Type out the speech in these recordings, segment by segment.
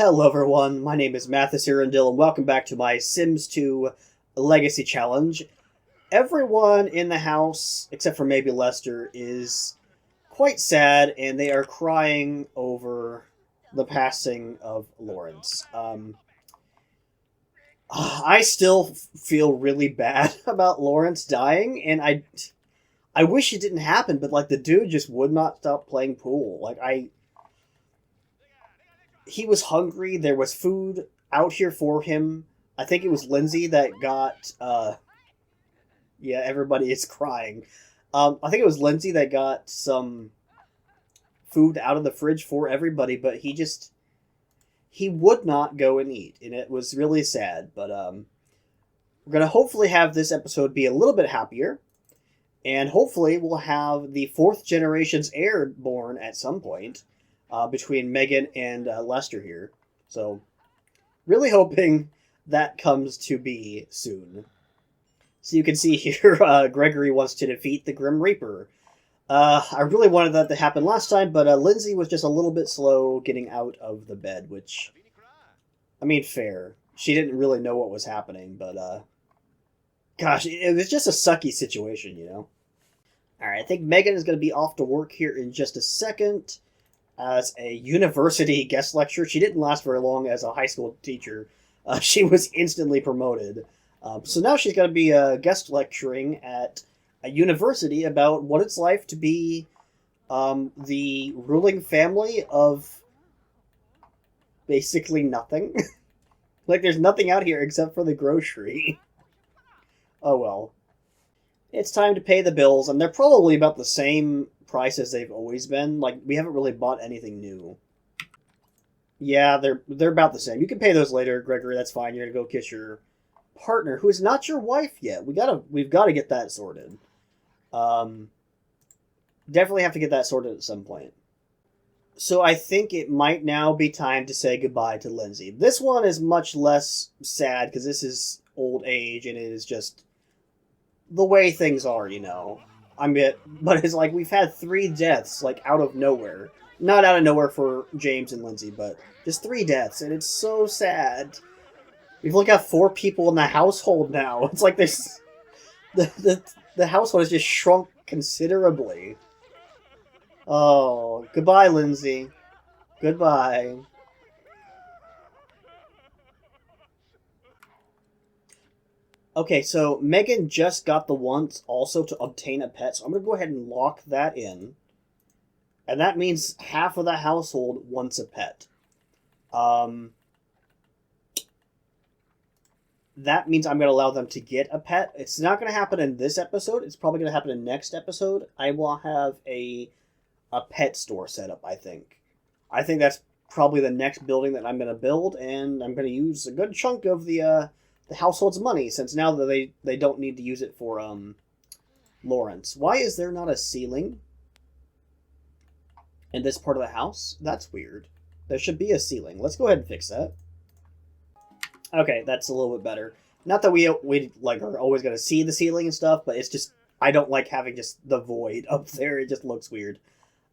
Hello everyone, my name is Mathis Irondil and welcome back to my Sims 2 Legacy Challenge. Everyone in the house, except for maybe Lester, is quite sad and they are crying over the passing of Laurence. I still feel really bad about Laurence dying, and I wish it didn't happen, but like the dude just would not stop playing pool. He was hungry. There was food out here for him. I think it was Lindsay that got. Yeah, everybody is crying. I think it was Lindsay that got some food out of the fridge for everybody, but he would not go and eat, and it was really sad. But we're gonna hopefully have this episode be a little bit happier, and hopefully we'll have the fourth generation's heir born at some point. Between Megan and Lester here. So, really hoping that comes to be soon. So you can see here, Gregory wants to defeat the Grim Reaper. I really wanted that to happen last time, but Lindsay was just a little bit slow getting out of the bed, which, I mean, fair. She didn't really know what was happening, but, gosh, it was just a sucky situation, you know? Alright, I think Megan is going to be off to work here in just a second. As a university guest lecturer. She didn't last very long as a high school teacher. She was instantly promoted. So now she's going to be guest lecturing at a university about what it's like to be the ruling family of basically nothing. Like, there's nothing out here except for the grocery. Oh well. It's time to pay the bills, and they're probably about the same price as they've always been. Like, we haven't really bought anything new. Yeah, they're about the same. You can pay those later, Gregory. That's fine. You're gonna go kiss your partner, who is not your wife yet. We've gotta get that sorted. Definitely have to get that sorted at some point. So I think it might now be time to say goodbye to Lindsay. This one is much less sad because this is old age and it is just the way things are, you know. But it's like we've had 3 deaths, like, out of nowhere. Not out of nowhere for James and Lindsay, but just 3 deaths, and it's so sad. We've only got 4 people in the household now. It's like there's... The household has just shrunk considerably. Oh, goodbye, Lindsay. Goodbye. Okay, so Megan just got the want also to obtain a pet, so I'm going to go ahead and lock that in. And that means half of the household wants a pet. That means I'm going to allow them to get a pet. It's not going to happen in this episode. It's probably going to happen in next episode. I will have a pet store set up, I think. I think that's probably the next building that I'm going to build, and I'm going to use a good chunk of the household's money, since now that they don't need to use it for Laurence. Why is there not a ceiling in this part of the house? That's weird. There should be a ceiling. Let's go ahead and fix that. Okay, that's a little bit better. Not that we like are always going to see the ceiling and stuff, but it's just I don't like having just the void up there. It just looks weird.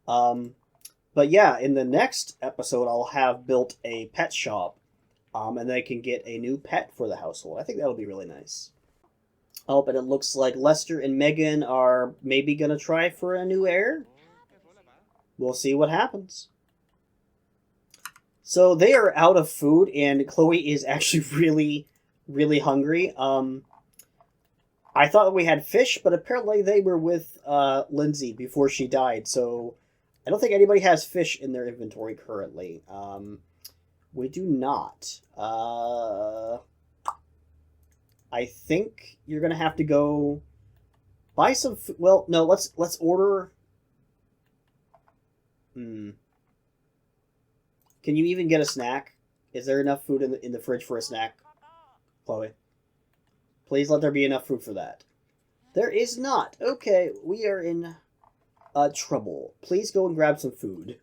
But yeah, in the next episode, I'll have built a pet shop. And they can get a new pet for the household. I think that'll be really nice. Oh, but it looks like Lester and Megan are maybe going to try for a new heir. We'll see what happens. So they are out of food, and Chloe is actually really, really hungry. I thought we had fish, but apparently they were with Lindsay before she died, so I don't think anybody has fish in their inventory currently. We do not. I think you're gonna have to go buy some. Well, no. Let's order. Can you even get a snack? Is there enough food in the fridge for a snack, Chloe? Please let there be enough food for that. There is not. Okay, we are in trouble. Please go and grab some food.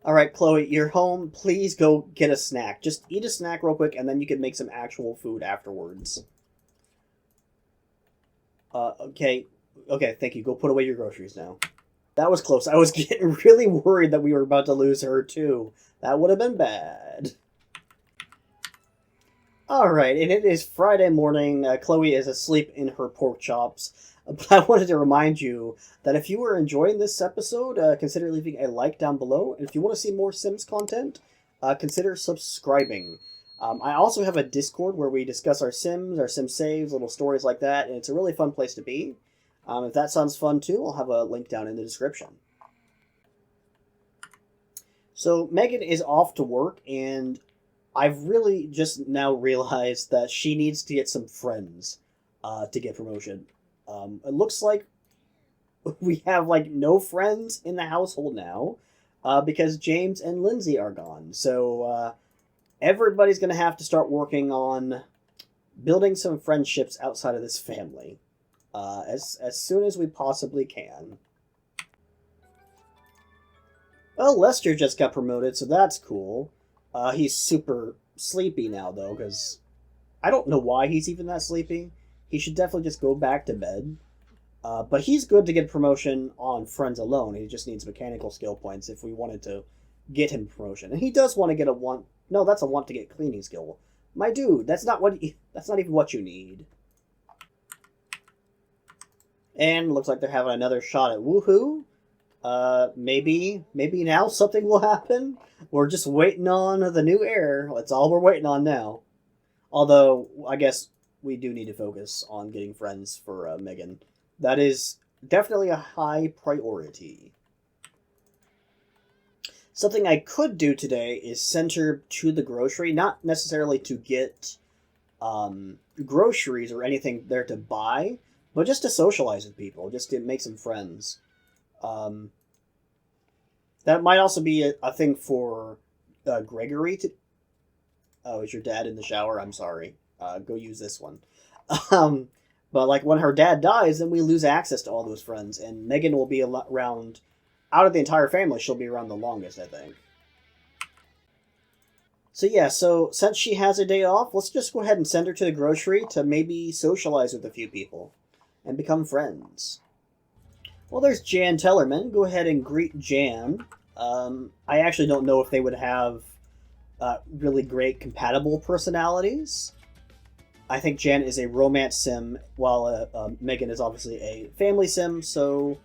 Alright, Chloe, you're home. Please go get a snack. Just eat a snack real quick, and then you can make some actual food afterwards. Okay. Okay, thank you. Go put away your groceries now. That was close. I was getting really worried that we were about to lose her, too. That would have been bad. Alright, and it is Friday morning. Chloe is asleep in her pork chops. But I wanted to remind you that if you were enjoying this episode, consider leaving a like down below. And if you want to see more Sims content, consider subscribing. I also have a Discord where we discuss our Sims, our Sim saves, little stories like that, and it's a really fun place to be. If that sounds fun too, I'll have a link down in the description. So Megan is off to work, and I've really just now realized that she needs to get some friends to get promotion. It looks like we have like no friends in the household now because James and Lindsay are gone. So everybody's going to have to start working on building some friendships outside of this family as soon as we possibly can. Well, Lester just got promoted, so that's cool. He's super sleepy now, though, because I don't know why he's even that sleepy. He should definitely just go back to bed. But he's good to get promotion on friends alone. He just needs mechanical skill points if we wanted to get him promotion. And he does want to get a want. No, that's a want to get cleaning skill. My dude, that's not even what you need. And looks like they're having another shot at woohoo. Maybe now something will happen. We're just waiting on the new heir. That's all we're waiting on now. Although, I guess we do need to focus on getting friends for Megan. That is definitely a high priority. Something I could do today is send her to the grocery, not necessarily to get groceries or anything there to buy, but just to socialize with people, just to make some friends. That might also be a thing for Gregory to... Oh, is your dad in the shower? I'm sorry. Go use this one. But like when her dad dies, then we lose access to all those friends, and Megan will be around... Out of the entire family, she'll be around the longest, I think. So yeah, since she has a day off, let's just go ahead and send her to the grocery to maybe socialize with a few people and become friends. Well, there's Jan Tellerman. Go ahead and greet Jan. I actually don't know if they would have really great compatible personalities. I think Jan is a romance sim, while Megan is obviously a family sim. So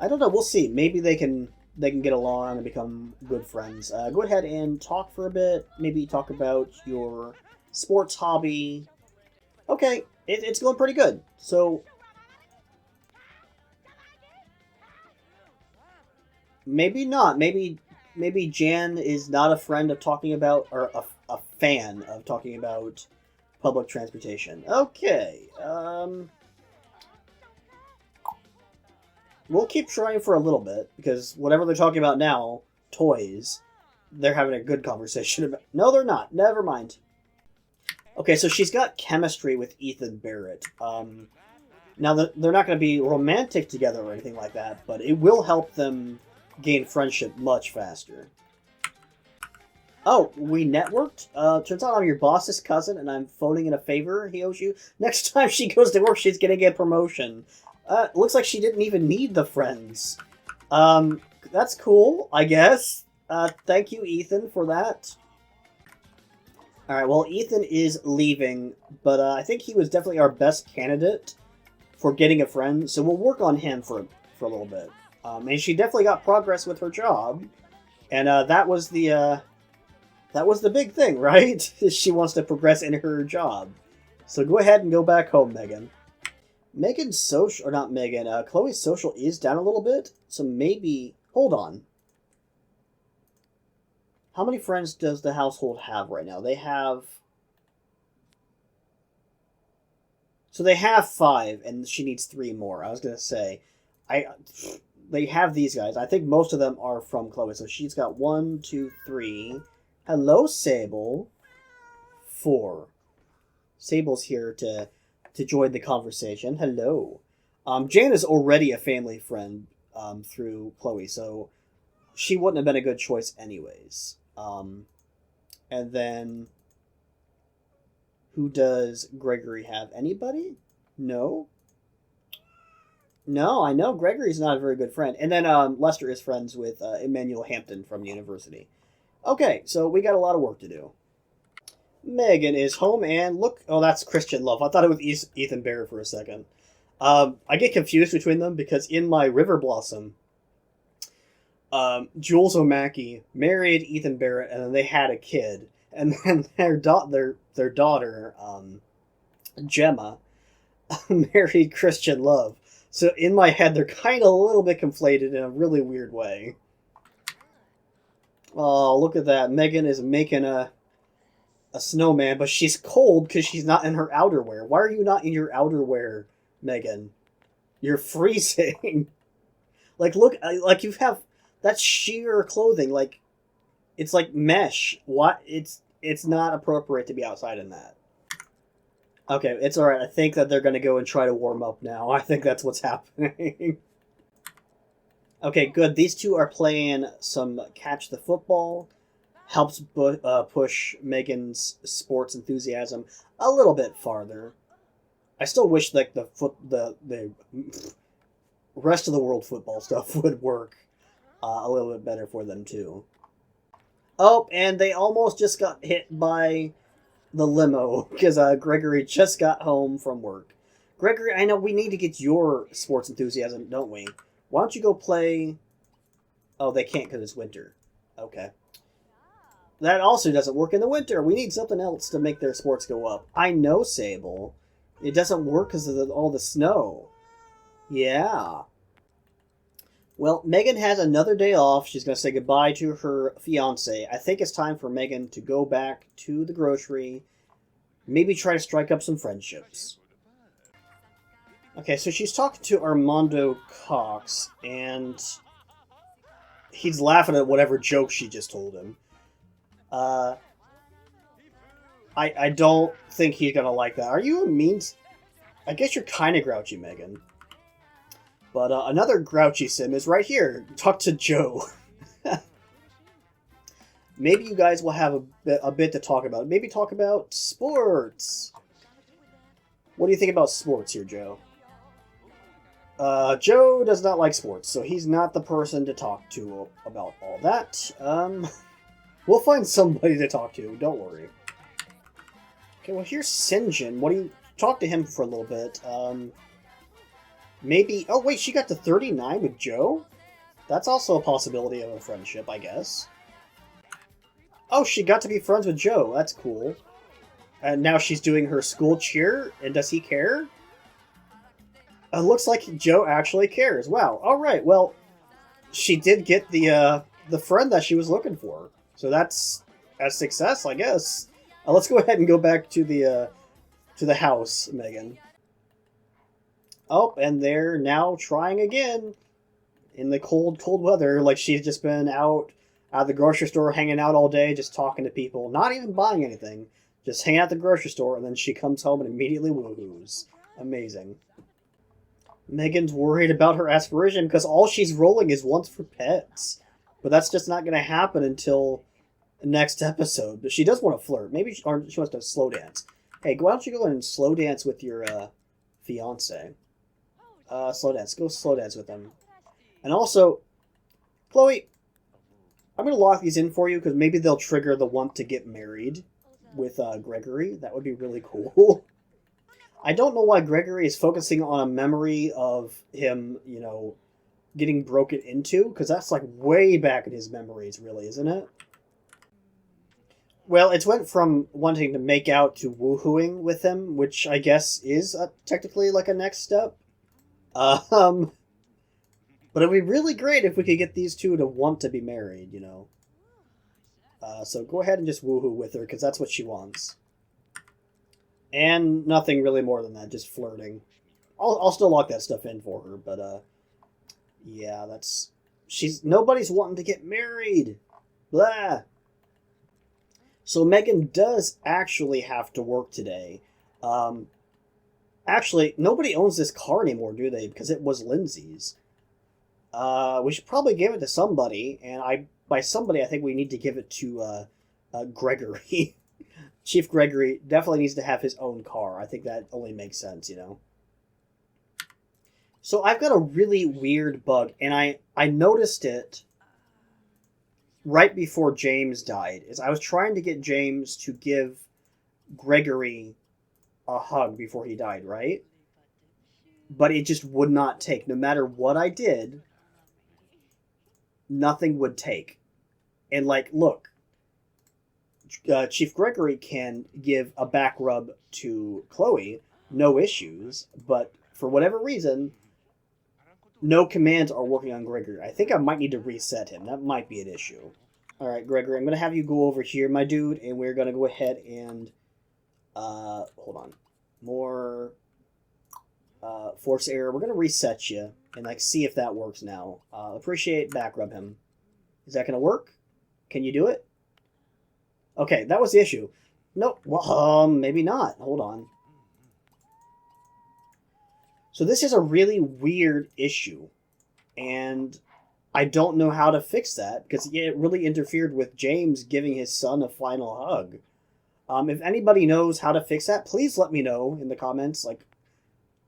I don't know. We'll see. Maybe they can get along and become good friends. Go ahead and talk for a bit. Maybe talk about your sports hobby. Okay, it's going pretty good. So maybe not. Maybe Jan is not a friend of talking about, or a fan of talking about public transportation. Okay. We'll keep trying for a little bit, because whatever they're talking about now, toys, they're having a good conversation about... No, they're not. Never mind. Okay, so she's got chemistry with Ethan Barrett. Now, they're not going to be romantic together or anything like that, but it will help them gain friendship much faster. Oh, we networked? Turns out I'm your boss's cousin, and I'm phoning in a favor he owes you. Next time she goes to work, she's going to get promotion. Looks like she didn't even need the friends. That's cool, I guess. Thank you, Ethan, for that. Alright, well, Ethan is leaving, but I think he was definitely our best candidate for getting a friend, so we'll work on him for a little bit. And she definitely got progress with her job, and that was the big thing, right? She wants to progress in her job. So go ahead and go back home, Megan. Megan's social, or not Megan, Chloe's social is down a little bit, so maybe... Hold on. How many friends does the household have right now? They have... So they have 5, and she needs 3 more. I was going to say, they have these guys. I think most of them are from Chloe, so she's got 1, 2, 3. Hello, Sable. 4. Sable's here to join the conversation. Hello. Jan is already a family friend through Chloe, so she wouldn't have been a good choice anyways. And then, who does Gregory have? Anybody? No? No, I know Gregory's not a very good friend. And then Lester is friends with Emmanuel Hampton from the university. Okay, so we got a lot of work to do. Megan is home and look. Oh, that's Christian Love. I thought it was Ethan Bear for a second. I get confused between them because in my River Blossom, Jules O'Mackey married Ethan Barrett, and then they had a kid, and then their daughter Gemma married Christian Love. So in my head, they're kind of a little bit conflated in a really weird way. Oh, look at that! Megan is making a snowman, but she's cold because she's not in her outerwear. Why are you not in your outerwear, Megan? You're freezing. Like, look, like you have that's sheer clothing. Like, it's like mesh. What? It's not appropriate to be outside in that. Okay, it's all right. I think that they're gonna go and try to warm up now. I think that's what's happening. Okay, good. These two are playing some catch the football. Helps push Megan's sports enthusiasm a little bit farther. I still wish like the rest of the world football stuff would work a little bit better for them too. Oh, and they almost just got hit by the limo because Gregory just got home from work. Gregory, I know we need to get your sports enthusiasm, don't we? Why don't you go play? Oh, they can't because it's winter. Okay. That also doesn't work in the winter. We need something else to make their sports go up. I know, Sable. It doesn't work because of all the snow. Yeah. Well, Megan has another day off. She's going to say goodbye to her fiance. I think it's time for Megan to go back to the grocery. Maybe try to strike up some friendships. Okay, so she's talking to Armando Cox, and he's laughing at whatever joke she just told him. I don't think he's gonna like that. Are you a mean? I guess you're kind of grouchy, Megan. But another grouchy sim is right here. Talk to Joe. Maybe you guys will have a bit to talk about. Maybe talk about sports. What do you think about sports here, Joe? Joe does not like sports, so he's not the person to talk to about all that. We'll find somebody to talk to, don't worry. Okay, well here's Sinjin. What do you... Talk to him for a little bit. Maybe... Oh wait, she got to 39 with Joe? That's also a possibility of a friendship, I guess. Oh, she got to be friends with Joe. That's cool. And now she's doing her school cheer, and does he care? It looks like Joe actually cares. Wow. Alright, well, she did get the friend that she was looking for. So that's a success, I guess. Let's go ahead and go back to the house, Megan. Oh, and they're now trying again in the cold weather. Like she's just been out at the grocery store, hanging out all day, just talking to people, not even buying anything, just hanging out at the grocery store, and then she comes home and immediately woohoos. Amazing. Megan's worried about her aspiration because all she's rolling is once for pets. But that's just not going to happen until next episode. But she does want to flirt. Maybe she wants to slow dance. Hey, why don't you go and slow dance with your fiance? Slow dance. Go slow dance with him. And also, Chloe, I'm going to lock these in for you because maybe they'll trigger the want to get married with Gregory. That would be really cool. I don't know why Gregory is focusing on a memory of him, you know, getting broken into, because that's like way back in his memories, really, isn't it? Well, it's went from wanting to make out to woohooing with him, which I guess is technically like a next step. But it'd be really great if we could get these two to want to be married, you know. So go ahead and just woohoo with her, because that's what she wants. And nothing really more than that, just flirting. I'll still lock that stuff in for her, but yeah, nobody's wanting to get married. Blah. So Megan does actually have to work today. Actually, nobody owns this car anymore, do they? Because it was Lindsay's. We should probably give it to somebody, and by somebody I think we need to give it to Gregory. Chief Gregory definitely needs to have his own car. I think that only makes sense, you know. So I've got a really weird bug, and I noticed it right before James died. Is I was trying to get James to give Gregory a hug before he died, right? But it just would not take. No matter what I did, nothing would take. And like, look, Chief Gregory can give a back rub to Chloe, no issues. But for whatever reason, no commands are working on Gregory. I think I might need to reset him. That might be an issue. All right, Gregory, I'm going to have you go over here, my dude, and we're going to go ahead and, hold on. More, force error. We're going to reset you and, like, see if that works now. Appreciate back rub him. Is that going to work? Can you do it? Okay, that was the issue. Nope. Well, maybe not. Hold on. So this is a really weird issue, and I don't know how to fix that because it really interfered with James giving his son a final hug. If anybody knows how to fix that, please let me know in the comments. Like,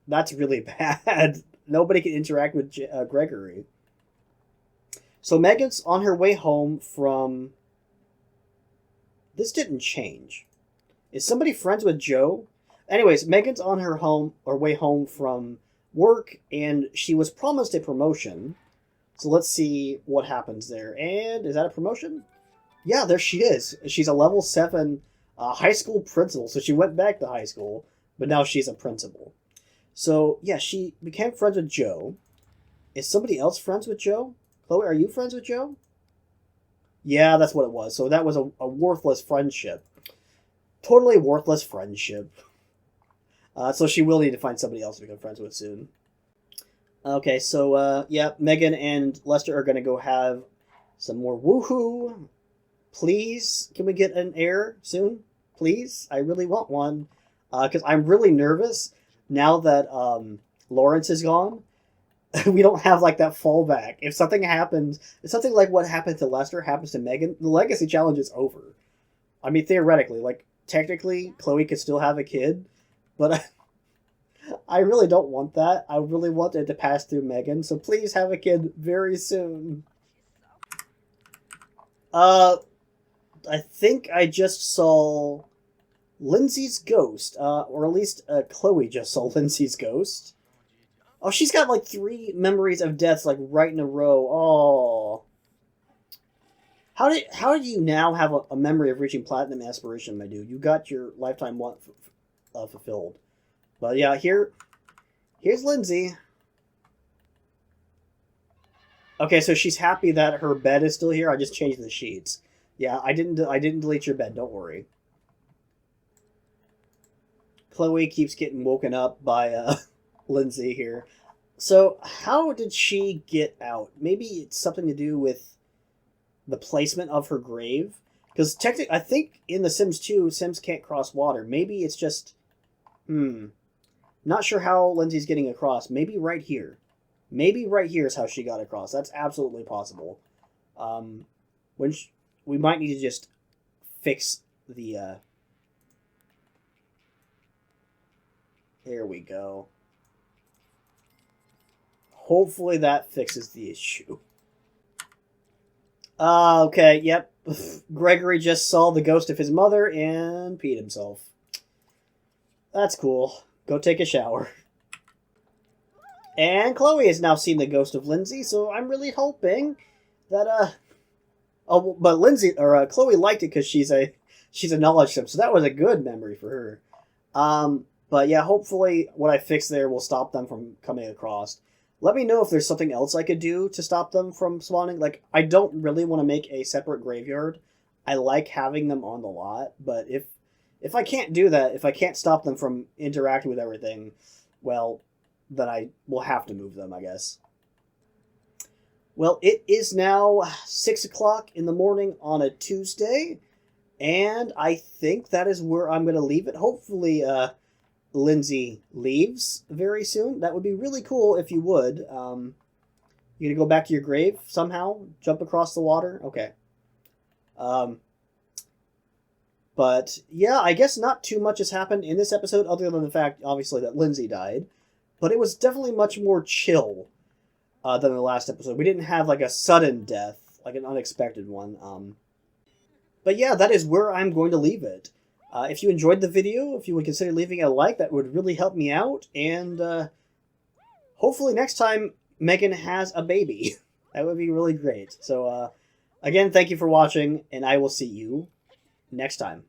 that's really bad. Nobody can interact with Gregory. So Megan's on her way home from... This didn't change. Is somebody friends with Joe? Anyways, Megan's on her way home from work, and she was promised a promotion. So let's see what happens there. And is that a promotion? Yeah, there she is. She's a level 7 high school principal. So she went back to high school, but now she's a principal. So, yeah, she became friends with Joe. Is somebody else friends with Joe? Chloe, are you friends with Joe? Yeah, that's what it was. So that was a worthless friendship. Totally worthless friendship. So she will need to find somebody else to become friends with soon. Okay, so, yeah, Megan and Lester are going to go have some more woohoo. Please, can we get an air soon? Please? I really want one. Because I'm really nervous now that Laurence is gone. We don't have, like, that fallback. If something happens, if something like what happened to Lester happens to Megan, the legacy challenge is over. I mean, theoretically, like, technically, Chloe could still have a kid, but I really don't want that. I really want it to pass through Megan, so please have a kid very soon. I think I just saw Lindsay's ghost, or at least Chloe just saw Lindsay's ghost. Oh, she's got like 3 memories of deaths like right in a row. Oh. How did you now have a memory of reaching platinum aspiration, my dude? You got your lifetime want fulfilled. But yeah, here's Lindsay. Okay, so she's happy that her bed is still here. I just changed the sheets. Yeah, I didn't delete your bed. Don't worry. Chloe keeps getting woken up by Lindsay here. So how did she get out? Maybe it's something to do with the placement of her grave. Because technically, I think in The Sims 2, Sims can't cross water. Maybe it's just... Not sure how Lindsay's getting across. Maybe right here. Maybe right here is how she got across. That's absolutely possible. We might need to just fix the... There we go. Hopefully that fixes the issue. Okay, yep. Gregory just saw the ghost of his mother and peed himself. That's cool. Go take a shower. And Chloe has now seen the ghost of Lindsay, so I'm really hoping that, Oh, but Chloe liked it because she's a knowledge sim, so that was a good memory for her. But yeah, hopefully what I fixed there will stop them from coming across. Let me know if there's something else I could do to stop them from spawning. Like, I don't really want to make a separate graveyard. I like having them on the lot, but if I can't do that, if I can't stop them from interacting with everything, well, then I will have to move them, I guess. Well, it is now 6 o'clock in the morning on a Tuesday, and I think that is where I'm going to leave it. Hopefully, Lindsay leaves very soon. That would be really cool if you would. You gonna go back to your grave somehow? Jump across the water? Okay. But yeah, I guess not too much has happened in this episode other than the fact, obviously, that Lindsay died. but it was definitely much more chill than the last episode. We didn't have like a sudden death, like an unexpected one. But yeah, that is where I'm going to leave it. If you enjoyed the video, if you would consider leaving a like, that would really help me out. And hopefully next time Megan has a baby. That would be really great. So again, thank you for watching, and I will see you next time.